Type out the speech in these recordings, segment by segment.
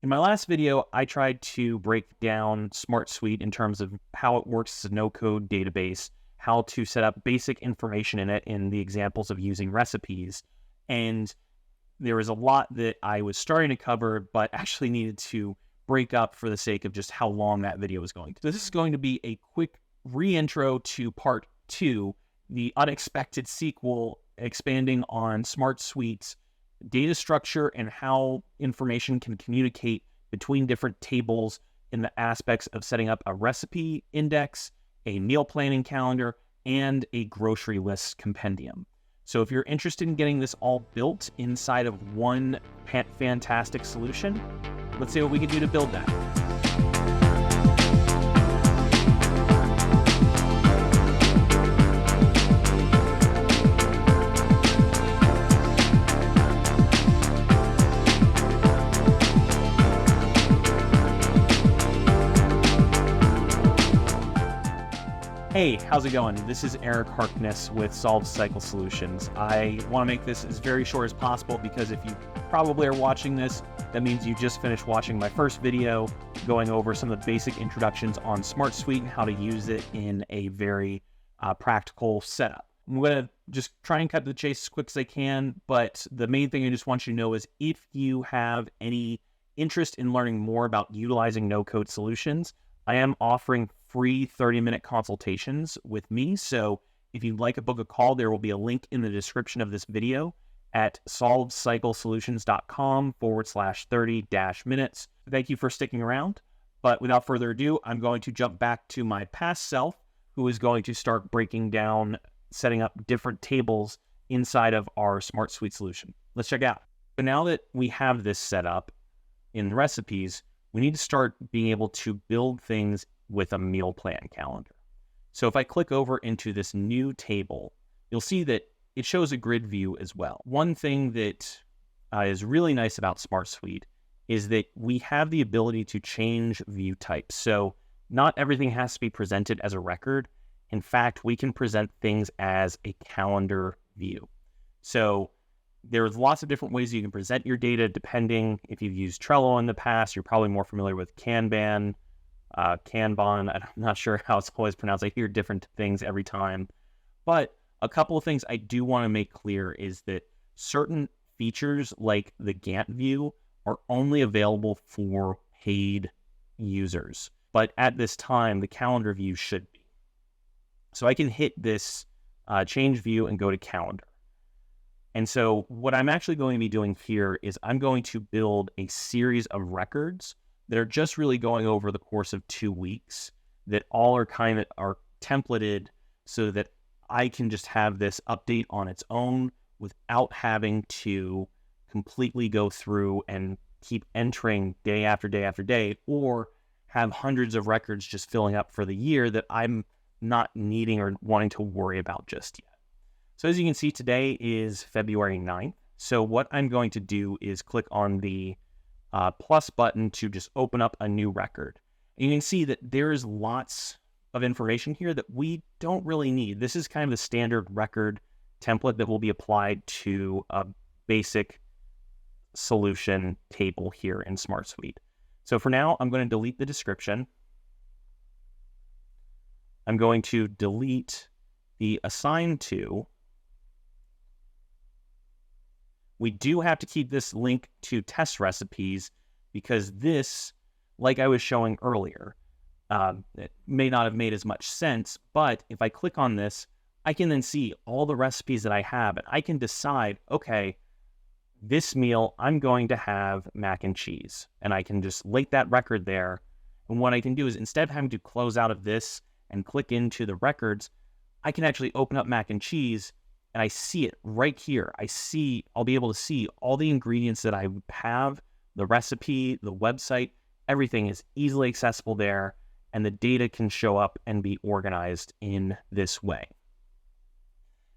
In my last video, I tried to break down SmartSuite in terms of how it works as a no-code database, how to set up basic information in it in the examples of using recipes. And there was a lot that I was starting to cover, but actually needed to break up for the sake of just how long that video was going. So this is going to be a quick re-intro to part 2, the unexpected sequel, expanding on SmartSuite's data structure and how information can communicate between different tables in the aspects of setting up a recipe index, a meal planning calendar, and a grocery list compendium. So if you're interested in getting this all built inside of one fantastic solution, let's see what we can do to build that. Hey, how's it going? This is Eric Harkness with SmartSuite Solutions. I want to make this as very short as possible because if you probably are watching this, that means you just finished watching my first video going over some of the basic introductions on SmartSuite and how to use it in a very practical setup. I'm going to just try and cut to the chase as quick as I can, but the main thing I just want you to know is if you have any interest in learning more about utilizing no-code solutions, I am offering free 30-minute consultations with me. So if you'd like to book a call, there will be a link in the description of this video at solvecyclesolutions.com/30-minutes. Thank you for sticking around. But without further ado, I'm going to jump back to my past self, who is going to start breaking down, setting up different tables inside of our SmartSuite solution. Let's check it out. So now that we have this set up in recipes, we need to start being able to build things with a meal plan calendar. So if I click over into this new table, you'll see that it shows a grid view as well. One thing that is really nice about SmartSuite is that we have the ability to change view types. So not everything has to be presented as a record. In fact, we can present things as a calendar view. So there's lots of different ways you can present your data depending. If you've used Trello in the past, you're probably more familiar with Kanban, Kanban. I'm not sure how it's always pronounced. I hear different things every time. But a couple of things I do want to make clear is that certain features like the Gantt view are only available for paid users. But at this time, the calendar view should be. So I can hit this change view and go to calendar. And so what I'm actually going to be doing here is I'm going to build a series of records that are just really going over the course of 2 weeks that all are templated so that I can just have this update on its own without having to completely go through and keep entering day after day after day, or have hundreds of records just filling up for the year that I'm not needing or wanting to worry about just yet. So as you can see, today is February 9th. So what I'm going to do is click on the plus button to just open up a new record. And you can see that there's lots of information here that we don't really need. This is kind of the standard record template that will be applied to a basic solution table here in SmartSuite. So for now, I'm going to delete the description. I'm going to delete the assigned to. We do have to keep this link to test recipes because this, like I was showing earlier, it may not have made as much sense, but if I click on this, I can then see all the recipes that I have, and I can decide, okay, this meal, I'm going to have mac and cheese, and I can just link that record there. And what I can do is, instead of having to close out of this and click into the records, I can actually open up mac and cheese and I see it right here. I'll be able to see all the ingredients that I have, the recipe, the website, everything is easily accessible there, and the data can show up and be organized in this way.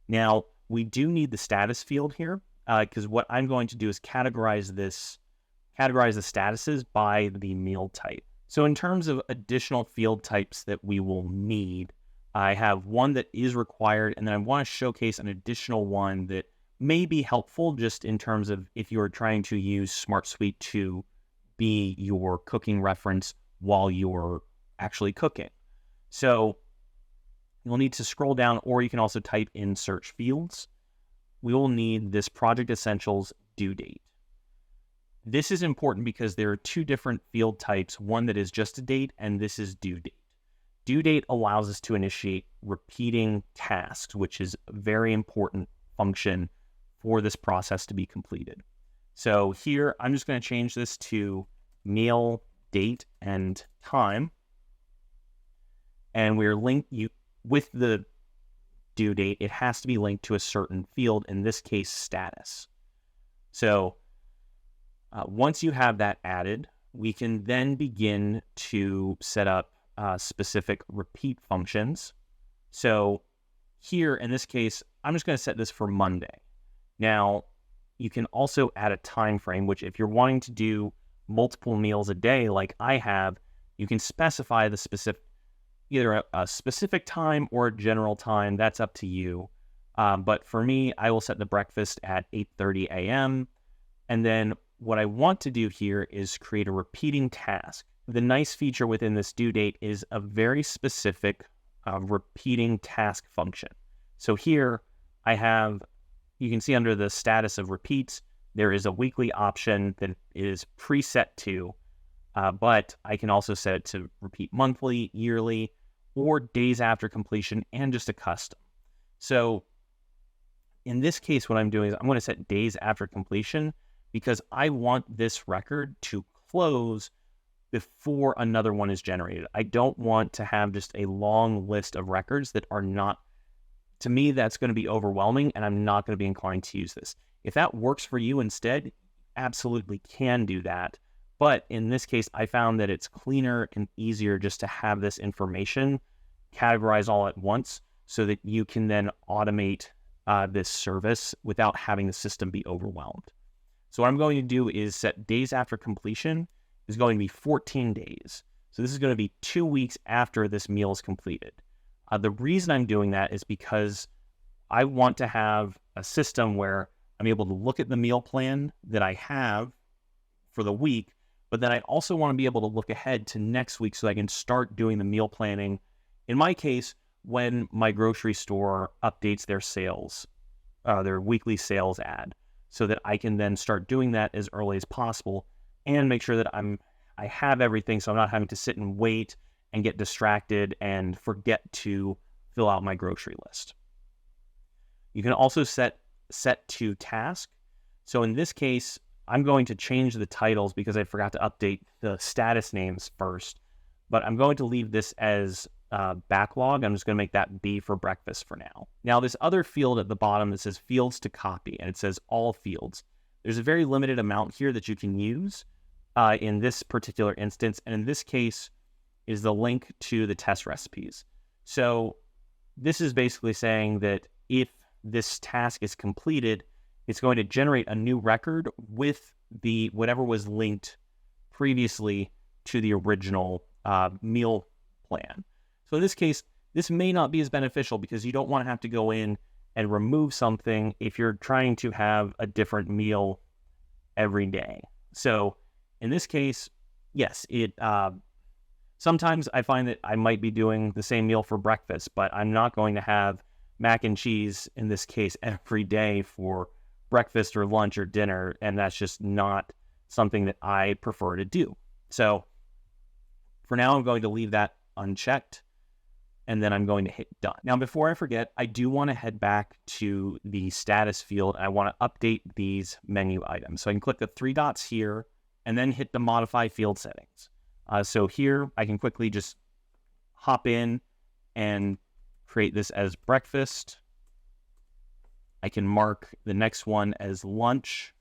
Now, we do need the status field here, because what I'm going to do is categorize the statuses by the meal type. So in terms of additional field types that we will need, I have one that is required, and then I want to showcase an additional one that may be helpful just in terms of if you're trying to use SmartSuite to be your cooking reference while you're actually cooking. So you'll need to scroll down, or you can also type in search fields. We will need this Project Essentials due date. This is important because there are two different field types, one that is just a date, and this is due date. Due date allows us to initiate repeating tasks, which is a very important function for this process to be completed. So here, I'm just going to change this to meal, date, and time. And we're linked with the due date. It has to be linked to a certain field, in this case, status. So once you have that added, we can then begin to set up specific repeat functions. So here, in this case, I'm just going to set this for Monday. Now, you can also add a time frame, which if you're wanting to do multiple meals a day like I have, you can specify the specific, either a specific time or a general time. That's up to you. But for me, I will set the breakfast at 8:30 a.m. And then what I want to do here is create a repeating task. The nice feature within this due date is a very specific repeating task function. So here I have, you can see under the status of repeats, there is a weekly option that is preset to, but I can also set it to repeat monthly, yearly, or days after completion, and just a custom. So in this case, what I'm doing is I'm going to set days after completion because I want this record to close before another one is generated. I don't want to have just a long list of records that are not, to me, that's going to be overwhelming, and I'm not going to be inclined to use this. If that works for you instead, absolutely can do that. But in this case, I found that it's cleaner and easier just to have this information categorized all at once so that you can then automate this service without having the system be overwhelmed. So what I'm going to do is set days after completion is going to be 14 days. So this is going to be 2 weeks after this meal is completed. The reason I'm doing that is because I want to have a system where I'm able to look at the meal plan that I have for the week, but then I also want to be able to look ahead to next week so I can start doing the meal planning. In my case, when my grocery store updates their sales, their weekly sales ad, so that I can then start doing that as early as possible and make sure that I have everything so I'm not having to sit and wait and get distracted and forget to fill out my grocery list. You can also set to task. So in this case, I'm going to change the titles because I forgot to update the status names first, but I'm going to leave this as backlog. I'm just going to make that B for breakfast for now. Now, this other field at the bottom that says fields to copy, and it says all fields. There's a very limited amount here that you can use in this particular instance, and in this case is the link to the test recipes. So this is basically saying that if this task is completed, it's going to generate a new record with the whatever was linked previously to the original meal plan. So in this case, this may not be as beneficial because you don't want to have to go in and remove something if you're trying to have a different meal every day. So in this case, yes, sometimes I find that I might be doing the same meal for breakfast, but I'm not going to have mac and cheese in this case every day for breakfast or lunch or dinner, and that's just not something that I prefer to do. So for now, I'm going to leave that unchecked, and then I'm going to hit done. Now, before I forget, I do want to head back to the status field. I want to update these menu items. So I can click the three dots here and then hit the modify field settings. So here I can quickly just hop in and create this as breakfast. I can mark the next one as lunch.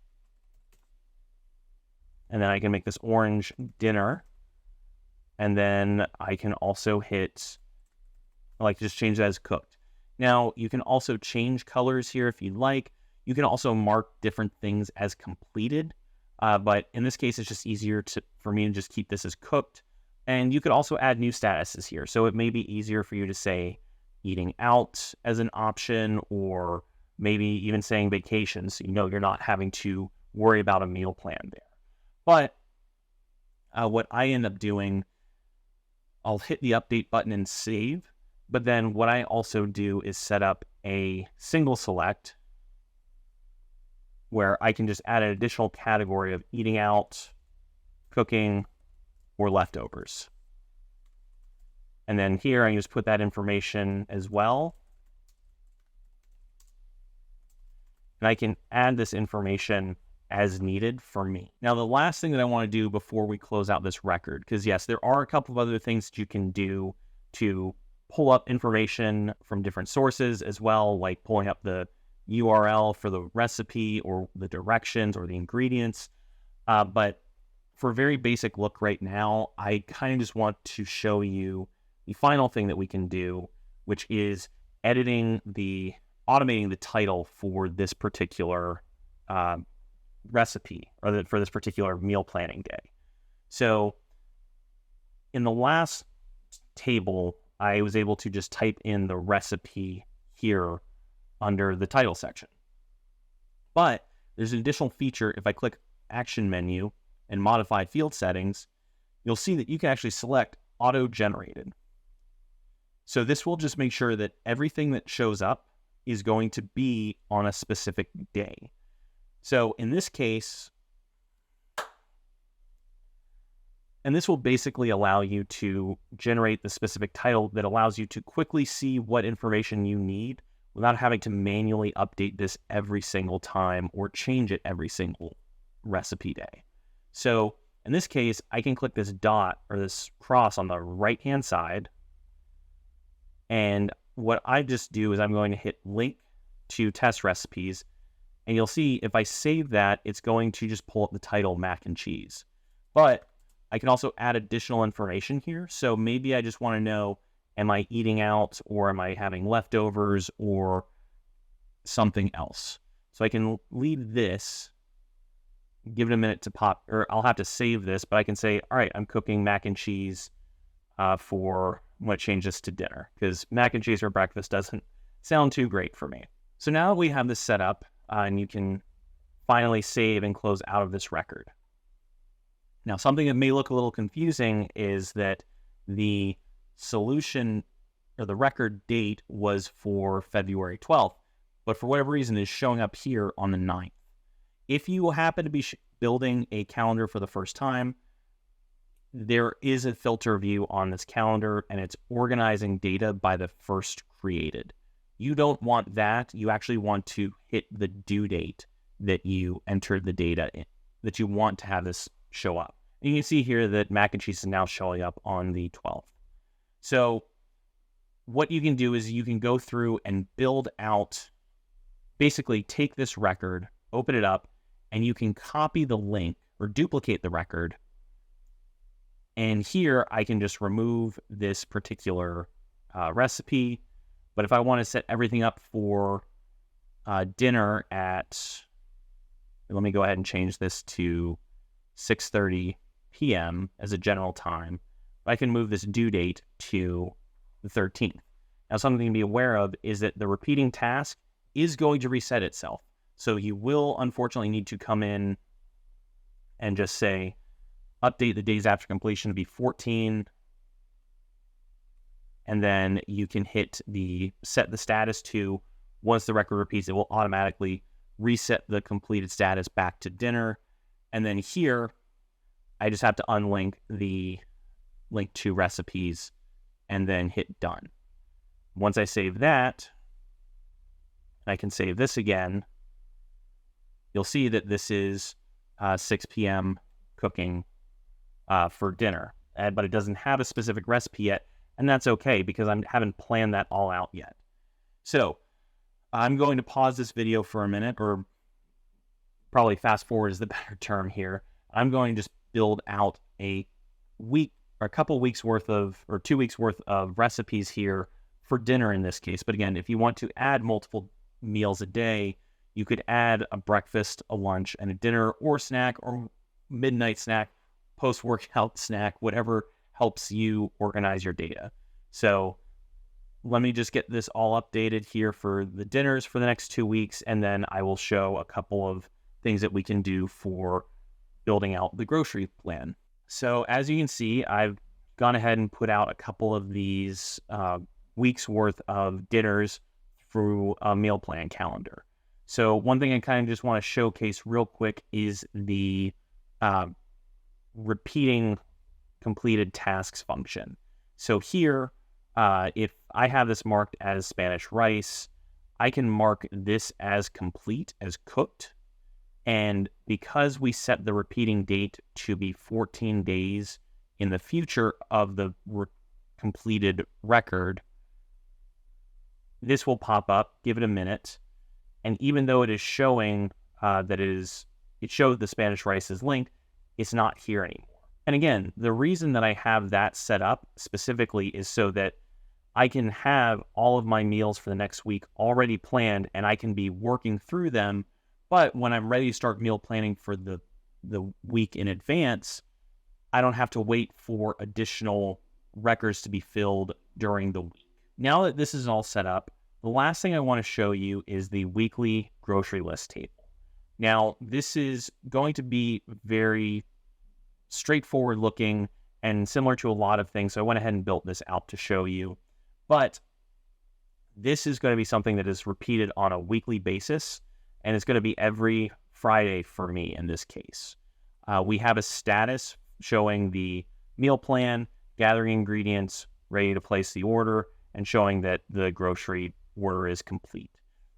And then I can make this orange dinner. And then I can also hit, I like to just change that as cooked. Now, you can also change colors here if you'd like. You can also mark different things as completed. But in this case, it's just easier for me to just keep this as cooked. And you could also add new statuses here. So it may be easier for you to say eating out as an option, or maybe even saying vacation, so you know you're not having to worry about a meal plan there. But what I end up doing, I'll hit the update button and save. But then what I also do is set up a single select where I can just add an additional category of eating out, cooking, or leftovers. And then here I just put that information as well. And I can add this information as needed for me. Now, the last thing that I want to do before we close out this record, because yes, there are a couple of other things that you can do to pull up information from different sources as well, like pulling up the URL for the recipe or the directions or the ingredients. But for a very basic look right now, I kind of just want to show you the final thing that we can do, which is automating the title for this particular recipe or for this particular meal planning day. So in the last table, I was able to just type in the recipe here under the title section. But there's an additional feature. If I click Action menu and modify field settings, you'll see that you can actually select auto-generated. So this will just make sure that everything that shows up is going to be on a specific day. So in this case, and this will basically allow you to generate the specific title that allows you to quickly see what information you need without having to manually update this every single time or change it every single recipe day. So in this case, I can click this dot or this cross on the right-hand side. And what I just do is I'm going to hit link to test recipes. And you'll see if I save that, it's going to just pull up the title mac and cheese. But I can also add additional information here. So maybe I just want to know, am I eating out or am I having leftovers or something else? So I can leave this, give it a minute to pop, or I'll have to save this, but I can say, all right, I'm cooking mac and cheese I'm going to change this to dinner because mac and cheese for breakfast doesn't sound too great for me. So now we have this set up and you can finally save and close out of this record. Now, something that may look a little confusing is that the solution or the record date was for February 12th, but for whatever reason is showing up here on the 9th. If you happen to be building a calendar for the first time, there is a filter view on this calendar and it's organizing data by the first created. You don't want that. You actually want to hit the due date that you entered the data in, that you want to have this show up. And you can see here that mac and cheese is now showing up on the 12th. So what you can do is you can go through and build out, basically take this record, open it up, and you can copy the link or duplicate the record. And here I can just remove this particular recipe. But if I want to set everything up for dinner at, let me go ahead and change this to 6:30 p.m. as a general time. I can move this due date to the 13th. Now, something to be aware of is that the repeating task is going to reset itself. So you will unfortunately need to come in and just say, update the days after completion to be 14. And then you can hit set the status to, once the record repeats, it will automatically reset the completed status back to dinner. And then here, I just have to unlink the link to recipes and then hit done. Once I save that, I can save this again. You'll see that this is 6 p.m. cooking for dinner, but it doesn't have a specific recipe yet, and that's okay because I haven't planned that all out yet. So I'm going to pause this video for a minute, or probably fast forward is the better term here. I'm going to just build out a week or a couple weeks worth of, or 2 weeks worth of recipes here for dinner in this case. But again, if you want to add multiple meals a day, you could add a breakfast, a lunch, and a dinner, or snack, or midnight snack, post-workout snack, whatever helps you organize your data. So let me just get this all updated here for the dinners for the next 2 weeks, and then I will show a couple of things that we can do for building out the grocery plan. So as you can see, I've gone ahead and put out a couple of these weeks worth of dinners through a meal plan calendar. So one thing I kind of just want to showcase real quick is the repeating completed tasks function. So here, if I have this marked as Spanish rice, I can mark this as complete, as cooked. And because we set the repeating date to be 14 days in the future of the completed record, this will pop up. Give it a minute. And even though it is showing that it showed the Spanish rice is linked, it's not here anymore. And again, the reason that I have that set up specifically is so that I can have all of my meals for the next week already planned, and I can be working through them. But when I'm ready to start meal planning for the week in advance, I don't have to wait for additional records to be filled during the week. Now that this is all set up, the last thing I want to show you is the weekly grocery list table. Now, this is going to be very straightforward looking and similar to a lot of things. So I went ahead and built this out to show you. But this is going to be something that is repeated on a weekly basis, and it's going to be every Friday for me in this case. We have a status showing the meal plan, gathering ingredients, ready to place the order, and showing that the grocery order is complete.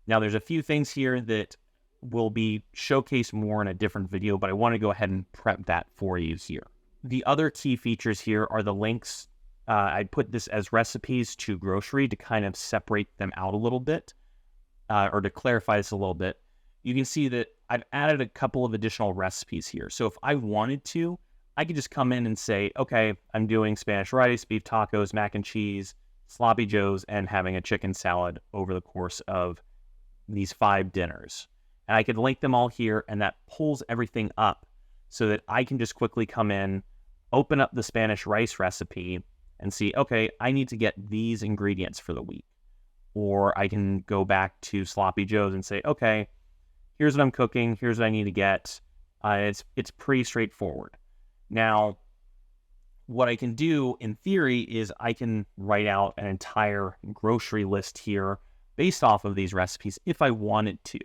Now, there's a few things here that will be showcased more in a different video, but I want to go ahead and prep that for you here. The other key features here are the links. I put this as recipes to grocery to kind of separate them out a little bit, or to clarify this a little bit. You can see that I've added a couple of additional recipes here. So if I wanted to, I could just come in and say, okay, I'm doing Spanish rice, beef tacos, mac and cheese, sloppy joes, and having a chicken salad over the course of these 5 dinners. And I could link them all here, and that pulls everything up so that I can just quickly come in, open up the Spanish rice recipe, and see, okay, I need to get these ingredients for the week. Or I can go back to sloppy joes and say, okay, here's what I'm cooking, here's what I need to get. It's pretty straightforward. Now, what I can do in theory is I can write out an entire grocery list here based off of these recipes if I wanted to.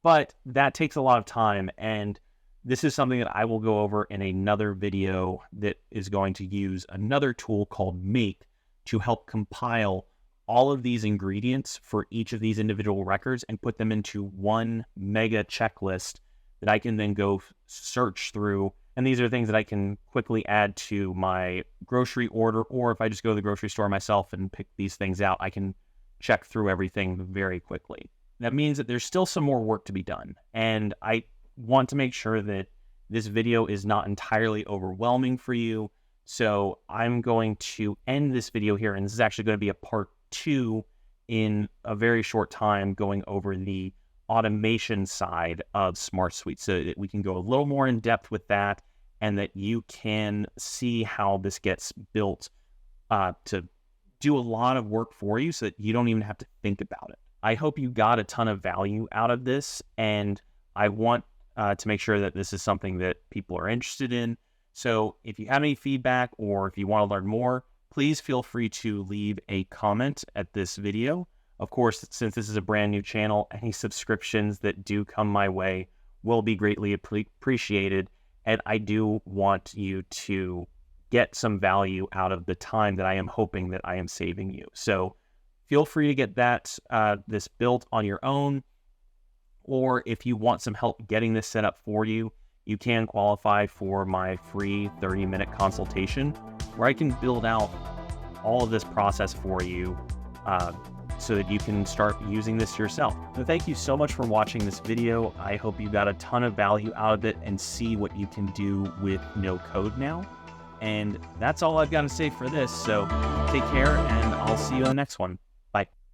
But that takes a lot of time, and this is something that I will go over in another video that is going to use another tool called Make to help compile all of these ingredients for each of these individual records and put them into one mega checklist that I can then go search through. And these are things that I can quickly add to my grocery order, or if I just go to the grocery store myself and pick these things out, I can check through everything very quickly. That means that there's still some more work to be done. And I want to make sure that this video is not entirely overwhelming for you. So I'm going to end this video here, and this is actually going to be a part 2 in a very short time, going over the automation side of SmartSuite so that we can go a little more in depth with that, and that you can see how this gets built to do a lot of work for you so that you don't even have to think about it. I hope you got a ton of value out of this, and I want to make sure that this is something that people are interested in. So if you have any feedback or if you want to learn more, please feel free to leave a comment at this video. Of course, since this is a brand new channel, any subscriptions that do come my way will be greatly appreciated. And I do want you to get some value out of the time that I am hoping that I am saving you. So feel free to get this built on your own. Or if you want some help getting this set up for you, you can qualify for my free 30-minute consultation where I can build out all of this process for you so that you can start using this yourself. So thank you so much for watching this video. I hope you got a ton of value out of it and see what you can do with no code now. And that's all I've got to say for this. So take care, and I'll see you in the next one.